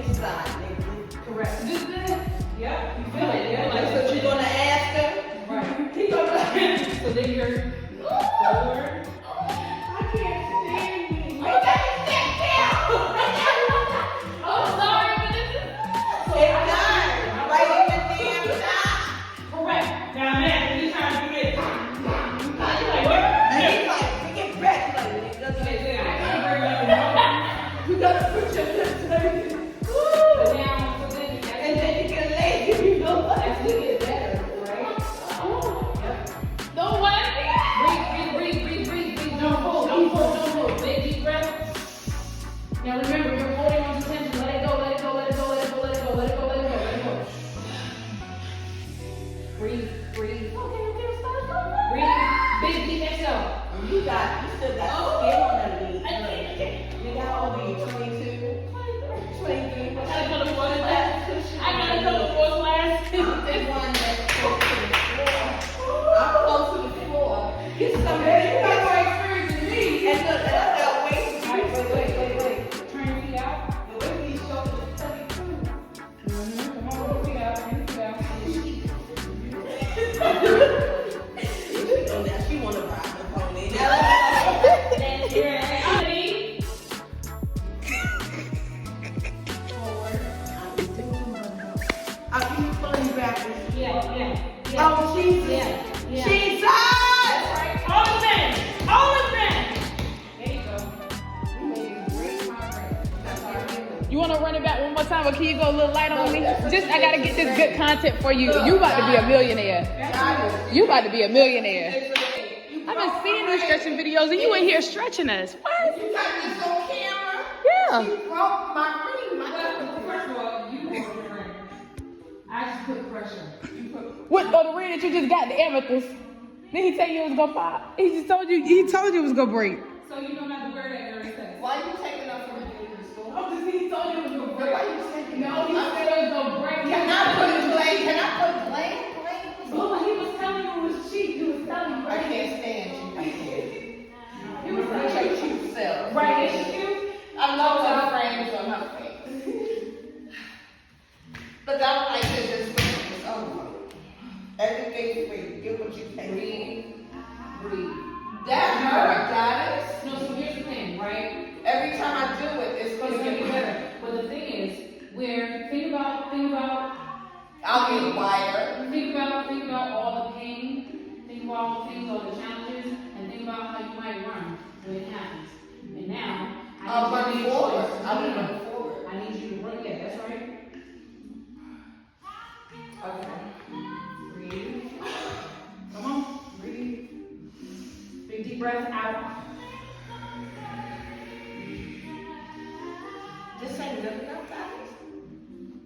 inside, nigga. Correct. Just this. Yep. You feel it. Yeah. That's what you're gonna ask her? Right. Keep going. So then you're forward. I can't stand you. You gotta sit down. Oh, sorry, but this is. Sit down. Right in the damn top. Correct. Now, man, he's trying to get. And he's like, get back like it doesn't make sense. You gotta put your lips like this. And then you can lay it, you know what? As we get better, right? Yep. Don't worry. Breathe. Don't hold. Big deep breath. Now remember, you're holding on to tension. Let it go. Breathe. Okay, stop. Breathe. Big deep exhale. You still got skin underneath. You got all these 22, 23. I gotta go to fourth last. I'm the one that's close to the floor. I'm close to the floor. Get somebody. You got more experience than me. And look, that's that weight. Wait. Turn your feet out. The way these shoulders tuck it through. Come on, feet out. She want to ride the pony. That's your body. Forward. I'll keep pulling backwards. Yeah. Oh, Jesus. Yeah. Jesus! Right. Hold it in. There you go. You made it break my brain. That's our feeling. You want to run it back one more time, or can you go a little light on me? Just, I got to get this good content for you. You about to be a millionaire. You about to be a millionaire. I've been seeing these stretching videos, and you in here stretching us. What? You got this on camera? Yeah. She broke my ring. First of all, you broke the ring. I just put pressure. What? Oh, the ring that you just got, the amethyst. Then he tell you it was gonna pop. He told you it was gonna break. So you don't have to wear that during sex. Why you taking up from the store? Oh, because he told you it was gonna break. Why you taking No, he said it was gonna break. Can I put blame? Well, he was telling you it was cheap. He was telling you. I can't stand you. I can't. He was Your like, cute self. right, is she cute? I love her frames on her face. But I don't like to just focus on her. Everything's free. Get what you pay Breathe. That hurt, Goddess. No, so here's the thing, right? Every time I do it, it's It's going gonna to get get better. better. But the thing is, think about I'll get wider. think about all the pain, think about all the things, all the challenges, and think about how you might run when it happens. And now, I'll run I need you to make forward. choices. I'll run forward. I need you to run. Yeah, that's right. Okay. Breathe. Come on, breathe. Big deep breath out. This ain't good enough, guys.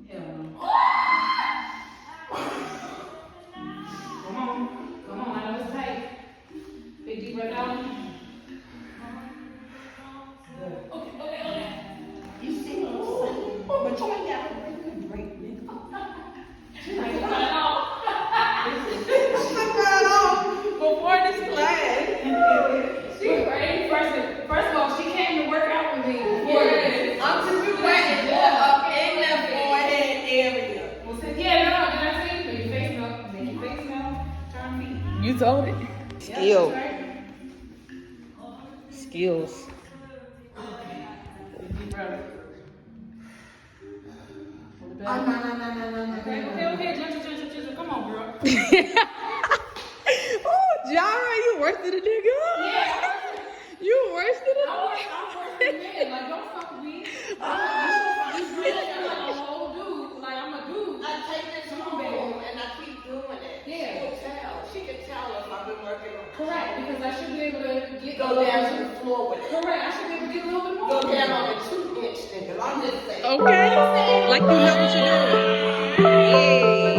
Hell no. Come on, I know it's tight. Big deep breath out. Good. Okay. You see what I'm saying? But you ain't got to bring the break, nigga. Like, cut it off. Before this class. She ready. First of all, she came to work out with me before this. I'm just ready for up in that forehead area. Well, say, yeah, no, did I say? Make your face melt. Turn feet. You told it. Skill. That's right. Skills. Deep breath. Hold it No. back. Okay. Gentle. Come on, girl. Oh, Jara, you worse than a nigga. Yeah. You worse than a I'm worse than men. Like, don't fuck with me. I'm really a whole dude. Like, I'm a dude. I take this home and I keep doing it. Yeah. She'll tell. She can tell if I've been working on it. Correct, because I should be able to get Go down to the floor with it. Correct, I should be able to get a little bit more. Go down on a 2-inch nigga. I'm just saying. Okay. Like you know what you're doing. Hey.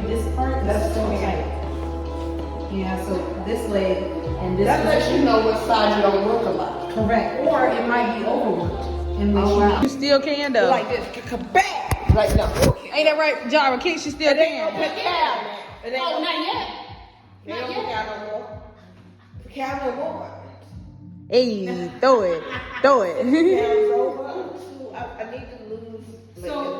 This part, that's so tight. Yeah, so this leg and this. That lets you know what side you don't work a lot. Correct. Or it might be overworked. And when Oh, wow. You still can though. Like this, kabam! Like no. Ain't that right, Jara? Kicks you still It ain't no can. pick out. It ain't Oh, no, not yet. it ain't no pick out no more. Pick out no more. Hey, throw it. Throw it. Yeah, it's over. I need to lose. So